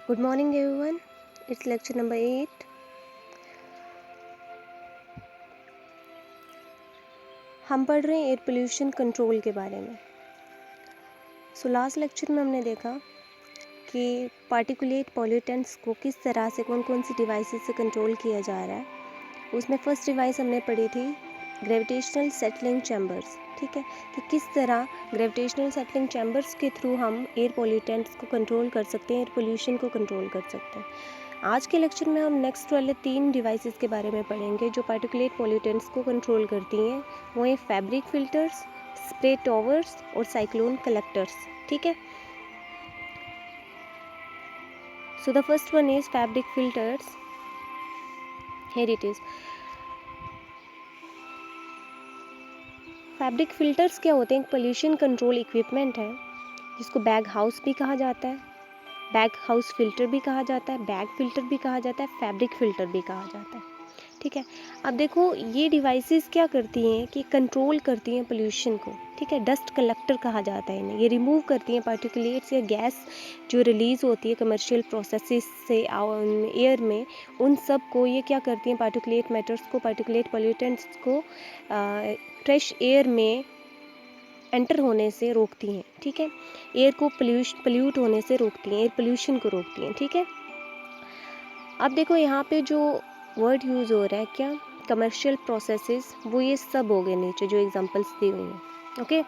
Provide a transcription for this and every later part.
Good morning everyone. It's lecture number 8. हम पढ़ रहे हैं एयर पोल्यूशन कंट्रोल के बारे में। लास्ट लेक्चर में हमने देखा कि पार्टिकुलेट पॉल्यूटेंट्स को किस तरह से कौन कौन सी डिवाइसेस से कंट्रोल किया जा रहा है। उसमें फर्स्ट डिवाइस हमने पढ़ी थी ग्रेविटेशनल सेटलिंग चैम्बर्स। ठीक है, कि किस तरह ग्रेविटेशनल सेटलिंग चैम्बर्स के थ्रू हम एयर पॉल्यूटेंट्स को कंट्रोल कर सकते हैं, एयर पोल्यूशन को कंट्रोल कर सकते हैं। आज के लेक्चर में हम नेक्स्ट वाले 3 डिवाइसेस के बारे में पढ़ेंगे जो पार्टिकुलेट पॉल्यूटेंट्स को कंट्रोल करती हैं। वो हैं फैब्रिक फिल्टर्स, स्प्रे टॉवर्स और साइक्लोन कलेक्टर्स। ठीक है, so the first one is fabric filters. Here it is. Fabric filters क्या होते हैं? एक पोल्यूशन कंट्रोल इक्विपमेंट है जिसको बैग हाउस भी कहा जाता है, बैग हाउस फिल्टर भी कहा जाता है, बैग फिल्टर भी कहा जाता है, फैब्रिक फिल्टर भी कहा जाता है। ठीक है, अब देखो ये डिवाइसेस क्या करती हैं कि कंट्रोल करती हैं पोल्यूशन को। ठीक है, डस्ट कलेक्टर कहा जाता है इन्हें। ये रिमूव करती हैं पार्टिकुलेट्स या गैस जो रिलीज़ होती है कमर्शियल प्रोसेसेस से एयर में, उन सब को ये क्या करती हैं, पार्टिकुलेट मैटर्स को, पार्टिकुलेट पॉल्यूटेंट्स को फ्रेश एयर में एंटर होने से रोकती हैं। ठीक है, एयर को पोल्यूट होने से रोकती हैं, एयर पोल्यूशन को रोकती हैं। ठीक है, अब देखो यहाँ पे जो वर्ड यूज़ हो रहा है क्या, कमर्शियल प्रोसेसेस, वो ये सब हो गए नीचे जो एग्जांपल्स दी हुई हैं। ओके,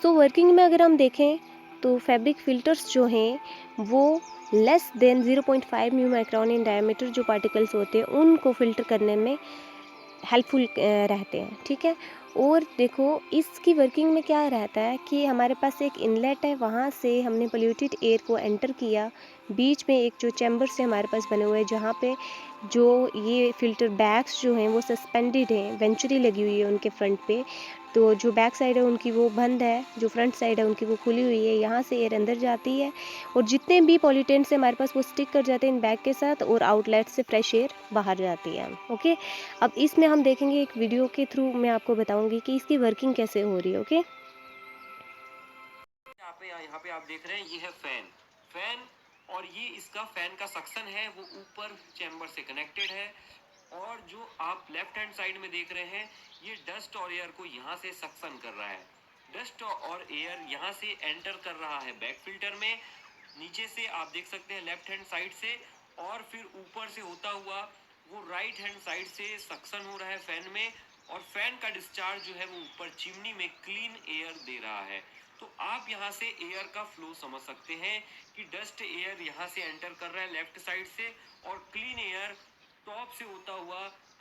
सो वर्किंग में अगर हम देखें तो फैब्रिक फिल्टर्स जो हैं वो less than 0.5 mu micron in diameter जो पार्टिकल्स होते हैं उनको फिल्टर करने में हेल्पफुल रहते हैं। ठीक है, और देखो इसकी वर्किंग में क्या रहता है कि हमारे पास एक इनलेट है, वहाँ से हमने पोल्यूटेड एयर को एंटर किया, बीच में एक जो चैम्बर से हमारे पास बने हुए हैं जहाँ पे जो ये फ़िल्टर बैग्स जो हैं वो सस्पेंडेड हैं, वेंचुरी लगी हुई है उनके फ्रंट पे। तो जो बैक साइड है उनकी वो बंद है, जो फ्रंट साइड है उनकी वो खुली हुई है। यहाँ से एयर अंदर जाती है और जितने भी पॉल्यूटेंट्स हैं हमारे पास वो स्टिक कर जाते हैं इन बैग के साथ और आउटलेट से फ्रेश एयर बाहर जाती है। ओके, अब इसमें हम देखेंगे एक वीडियो के थ्रू, मैं आपको बताऊंगी कि इसकी वर्किंग कैसे हो रही है। ओके, यहाँ पे आप देख रहे हैं ये है फैन और ये इसका फैन का सक्शन है वो ऊपर चैम्बर से कनेक्टेड है। और जो आप लेफ्ट हैंड साइड में देख रहे हैं ये डस्ट और एयर को यहाँ से सक्शन कर रहा है। डस्ट और एयर यहाँ से एंटर कर रहा है बैक फिल्टर में, नीचे से आप देख सकते हैं लेफ्ट हैंड साइड से, और फिर ऊपर से होता हुआ वो राइट हैंड साइड से सक्शन हो रहा है फैन में, और फैन का डिस्चार्ज जो है वो ऊपर चिमनी में क्लीन एयर दे रहा है। तो आप यहाँ से एयर का फ्लो समझ सकते हैं कि डस्ट एयर यहाँ से एंटर कर रहा है लेफ्ट साइड से, और क्लीन एयर टॉप से होता हुआ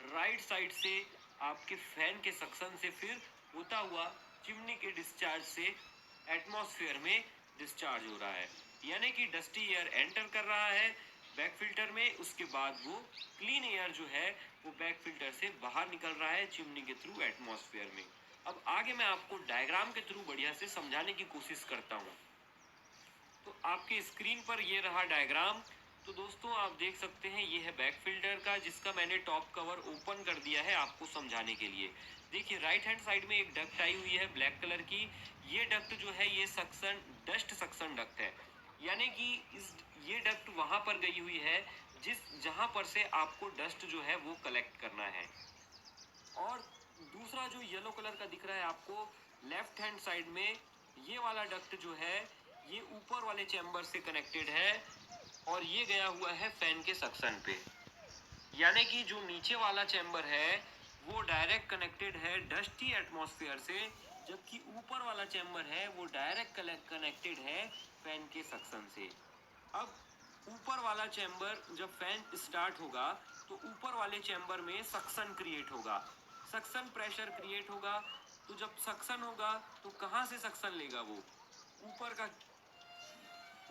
राइट साइड से आपके फैन के सक्शन से फिर होता हुआ चिमनी के डिस्चार्ज से एटमॉस्फेयर में डिस्चार्ज हो रहा है। यानी कि डस्टी एयर एंटर कर रहा है बैक फिल्टर में, उसके बाद वो क्लीन एयर जो है वो बैक फिल्टर से बाहर निकल रहा है चिमनी के थ्रू एटमॉस्फेयर में। अब आगे मैं आपको डायग्राम के थ्रू बढ़िया से समझाने की कोशिश करता हूँ। तो आपके स्क्रीन पर ये रहा डायग्राम। तो दोस्तों आप देख सकते हैं ये है बैक फिल्टर का, जिसका मैंने टॉप कवर ओपन कर दिया है आपको समझाने के लिए। देखिए राइट हैंड साइड में एक डक्ट आई हुई है ब्लैक कलर की। ये डक्ट जो है ये सक्शन डस्ट सक्शन डक्ट है, यानी कि ये डक्ट वहां पर गई हुई है जहां पर से आपको डस्ट जो है वो कलेक्ट करना है। और दूसरा जो येलो कलर का दिख रहा है आपको लेफ्ट हैंड साइड में, ये वाला डक्ट जो है ये ऊपर वाले चैम्बर से कनेक्टेड है और ये गया हुआ है फैन के सक्शन पे। यानी कि जो नीचे वाला चैम्बर है वो डायरेक्ट कनेक्टेड है डस्टी एटमॉस्फेयर से, जबकि ऊपर वाला चैम्बर है वो डायरेक्ट कनेक्टेड है फैन के सक्शन से। अब ऊपर वाला चैम्बर जब फैन स्टार्ट होगा तो ऊपर वाले चैम्बर में सक्शन क्रिएट होगा, सक्शन प्रेशर क्रिएट होगा। तो जब सक्शन होगा तो कहाँ से सक्शन लेगा वो, ऊपर का,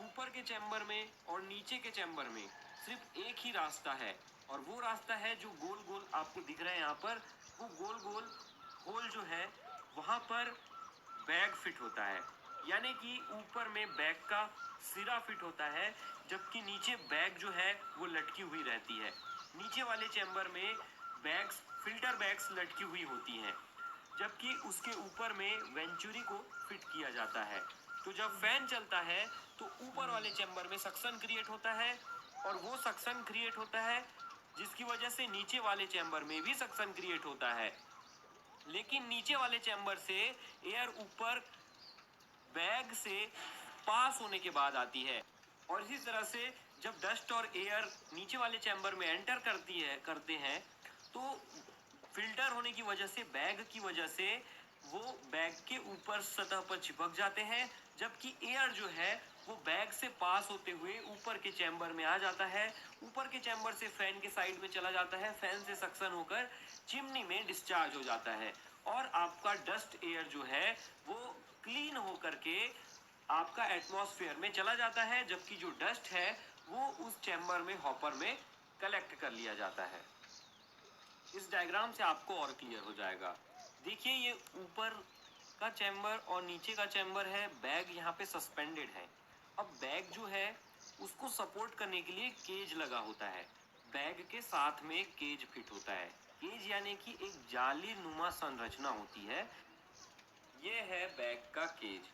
ऊपर के चैम्बर में और नीचे के चैम्बर में सिर्फ एक ही रास्ता है, और वो रास्ता है जो गोल गोल आपको दिख रहा है यहाँ पर। वो गोल गोल होल जो है वहां पर बैग फिट होता है, यानी कि ऊपर में बैग का सिरा फिट होता है, जबकि नीचे बैग जो है वो लटकी हुई रहती है। नीचे वाले चैम्बर में बैग्स, फिल्टर बैग्स लटकी हुई होती हैं, जबकि उसके ऊपर में वेंचुरी को फिट किया जाता है। तो जब फैन चलता है तो ऊपर वाले चैम्बर में सक्शन क्रिएट होता है, और वो सक्शन क्रिएट होता है जिसकी वजह से नीचे वाले चैम्बर में भी सक्शन क्रिएट होता है। लेकिन नीचे वाले चैम्बर से एयर ऊपर बैग से पास होने के बाद आती है, और इसी तरह से जब डस्ट और एयर नीचे वाले चैम्बर में एंटर करते हैं तो फिल्टर होने की वजह से, बैग की वजह से वो बैग के ऊपर सतह पर चिपक जाते हैं, जबकि एयर जो है वो बैग से पास होते हुए ऊपर के चैम्बर में आ जाता है। ऊपर के चैम्बर से फैन के साइड में चला जाता है, फैन से सक्शन होकर चिमनी में डिस्चार्ज हो जाता है, और आपका डस्ट एयर जो है वो क्लीन होकर के आपका एटमॉस्फेयर में चला जाता है, जबकि जो डस्ट है वो उस चैम्बर में, हॉपर में कलेक्ट कर लिया जाता है। इस डायग्राम से आपको और क्लियर हो जाएगा। देखिए, ये ऊपर का चैम्बर और नीचे का चैम्बर है, बैग यहाँ पे सस्पेंडेड है। अब बैग जो है उसको सपोर्ट करने के लिए केज लगा होता है, बैग के साथ में केज फिट होता है। केज यानी कि एक जाली नुमा संरचना होती है। ये है बैग का केज।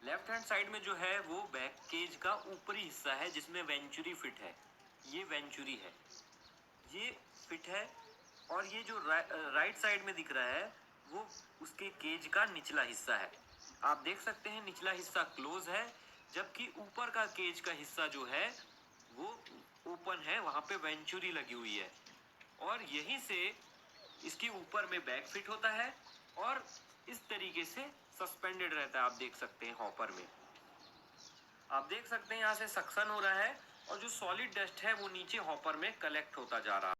लेफ्ट हैंड साइड में जो है वो बैग केज का ऊपरी हिस्सा है जिसमें वेंचुरी फिट है। ये वेंचुरी है, ये फिट है, और ये जो राइट साइड में दिख रहा है वो उसके केज का निचला हिस्सा है। आप देख सकते हैं निचला हिस्सा क्लोज है, जबकि ऊपर का केज का हिस्सा जो है वो ओपन है, वहां पे वेंचुरी लगी हुई है, और यहीं से इसके ऊपर में बैग फिट होता है और इस तरीके से सस्पेंडेड रहता है। आप देख सकते हैं हॉपर में, आप देख सकते हैं यहाँ से सक्शन हो रहा है, और जो सॉलिड डस्ट है वो नीचे हॉपर में कलेक्ट होता जा रहा है।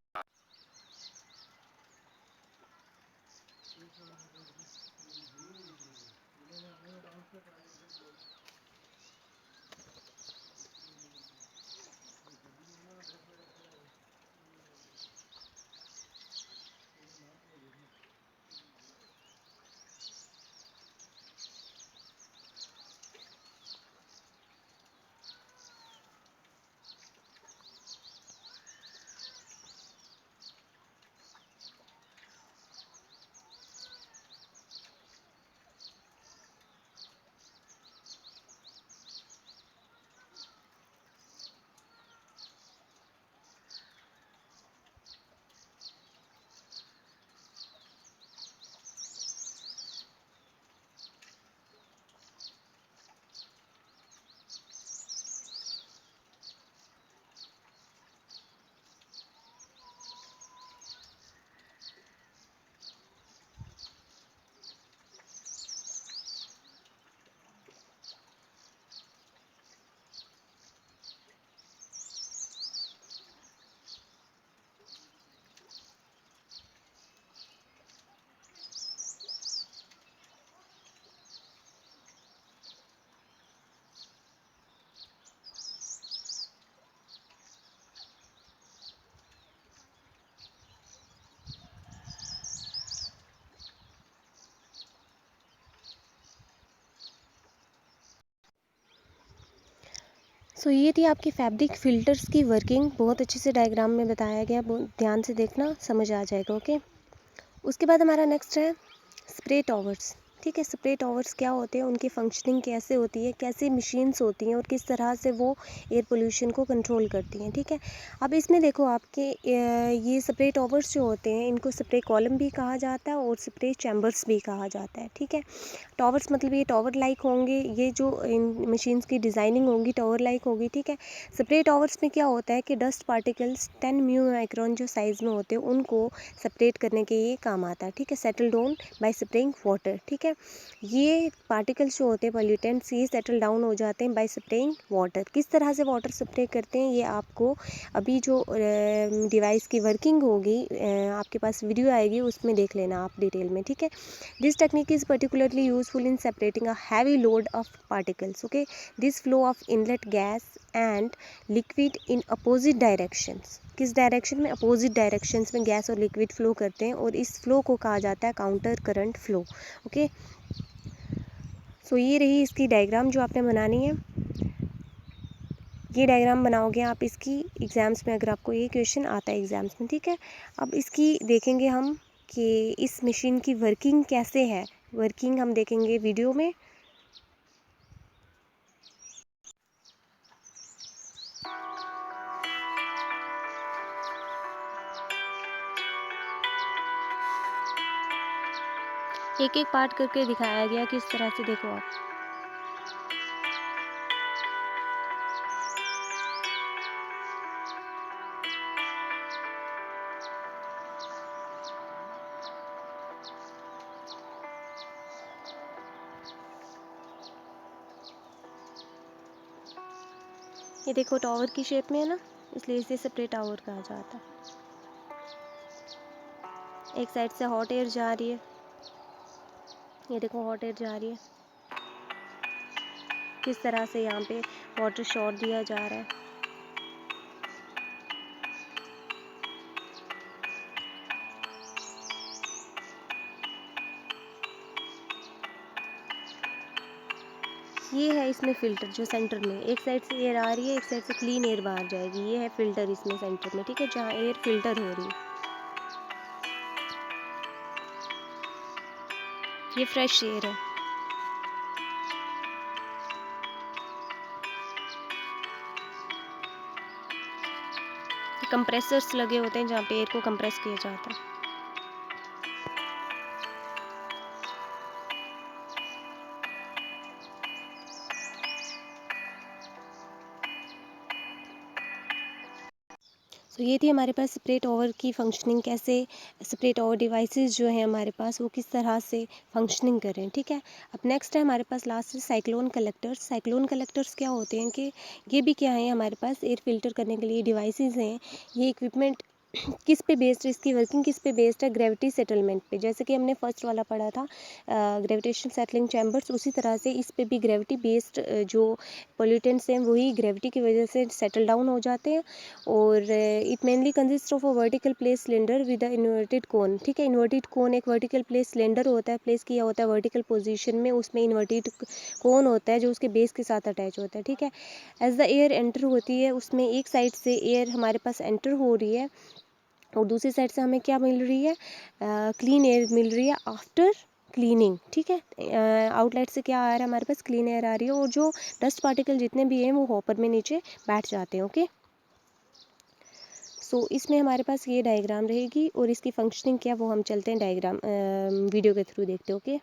सो ये थी आपकी फैब्रिक फ़िल्टर्स की वर्किंग। बहुत अच्छे से डायग्राम में बताया गया, बहुत ध्यान से देखना, समझ आ जाएगा। ओके, उसके बाद हमारा नेक्स्ट है स्प्रे टॉवर्स। ठीक है, स्प्रे टॉवर्स क्या होते हैं, उनकी फंक्शनिंग कैसे होती है, कैसे मशीन्स होती हैं और किस तरह से वो एयर पोल्यूशन को कंट्रोल करती हैं। ठीक है, अब इसमें देखो आपके ये स्प्रे टॉवर्स जो होते हैं इनको स्प्रे कॉलम भी कहा जाता है और स्प्रे चैम्बर्स भी कहा जाता है। ठीक है, टॉवर्स मतलब ये टॉवर लाइक होंगे, ये जो इन मशीन्स की डिज़ाइनिंग होगी टॉवर लाइक होगी। ठीक है, स्प्रे टॉवर्स में क्या होता है कि डस्ट पार्टिकल्स 10 म्यू माइक्रोन जो साइज़ में होते हैं उनको सेपरेट करने के ये काम आता है। ठीक है, settle down by spraying water. ठीक है, ये पार्टिकल्स जो होते हैं पॉल्यूटेंट्स, ये सेटल डाउन हो जाते हैं बाय स्प्रेइंग वाटर। किस तरह से वाटर स्प्रे करते हैं ये आपको अभी जो डिवाइस की वर्किंग होगी आपके पास वीडियो आएगी उसमें देख लेना आप डिटेल में। ठीक है, this technique is particularly useful in separating a heavy load of particles. Okay, this flow of inlet gas and liquid in opposite directions. किस डायरेक्शन में, अपोजिट डायरेक्शंस में गैस और लिक्विड फ्लो करते हैं, और इस फ्लो को कहा जाता है काउंटर करंट फ्लो। ओके, सो ये रही इसकी डायग्राम जो आपने बनानी है। ये डायग्राम बनाओगे आप इसकी एग्ज़ाम्स में, अगर आपको ये क्वेश्चन आता है एग्ज़ाम्स में। ठीक है, अब इसकी देखेंगे हम कि इस मशीन की वर्किंग कैसे है। वर्किंग हम देखेंगे वीडियो में। एक एक पार्ट करके दिखाया गया किस तरह से, देखो आप। ये देखो टावर की शेप में है ना, इसलिए इसे स्प्रे टावर कहा जाता है। एक साइड से हॉट एयर जा रही है, ये देखो हॉट एयर जा रही है, किस तरह से यहाँ पे वाटर शॉट दिया जा रहा है। ये है इसमें फ़िल्टर जो सेंटर में, एक साइड से एयर आ रही है, एक साइड से क्लीन एयर बाहर जाएगी। ये है फ़िल्टर इसमें सेंटर में, ठीक है, जहाँ एयर फ़िल्टर हो रही है। ये फ्रेश एयर है। कंप्रेसर्स लगे होते हैं जहाँ पे एयर को कंप्रेस किया जाता है। तो ये थी हमारे पास स्प्रे टावर की फंक्शनिंग, कैसे स्प्रे टावर डिवाइसेस जो हैं हमारे पास वो किस तरह से फंक्शनिंग कर रहे हैं, ठीक है। अब नेक्स्ट है हमारे पास last cyclone collectors. Cyclone collectors क्या होते हैं कि ये भी क्या है, हमारे पास एयर फिल्टर करने के लिए डिवाइसेस हैं। ये इक्विपमेंट किस पे बेस्ड है, इसकी वर्किंग किस पे बेस्ड है, ग्रेविटी सेटलमेंट पे। जैसे कि हमने फर्स्ट वाला पढ़ा था ग्रेविटेशन सेटलिंग चैम्बर्स, उसी तरह से इस पे भी ग्रेविटी बेस्ड जो पोल्यूटेंट्स हैं वही ग्रेविटी की वजह से सेटल डाउन हो जाते हैं। और it mainly consist of a vertical place cylinder with a inverted कोन, ठीक है। इन्वर्टेड कोन एक वर्टिकल प्लेस सिलेंडर होता है, प्लेस किया होता है वर्टिकल पोजीशन में, उसमें इन्वर्टेड कोन होता है जो उसके बेस के साथ अटैच होता है, ठीक है। एज द एयर एंटर होती है, उसमें एक साइड से एयर हमारे पास एंटर हो रही है और दूसरी साइड से हमें क्या मिल रही है, क्लीन एयर मिल रही है आफ्टर क्लीनिंग, ठीक है। आउटलेट से क्या आ रहा है, हमारे पास क्लीन एयर आ रही है और जो डस्ट पार्टिकल जितने भी हैं वो हॉपर में नीचे बैठ जाते हैं, ओके। सो इसमें हमारे पास ये डायग्राम रहेगी और इसकी फंक्शनिंग क्या वो हम चलते हैं डायग्राम वीडियो के थ्रू देखते हैं, ओके।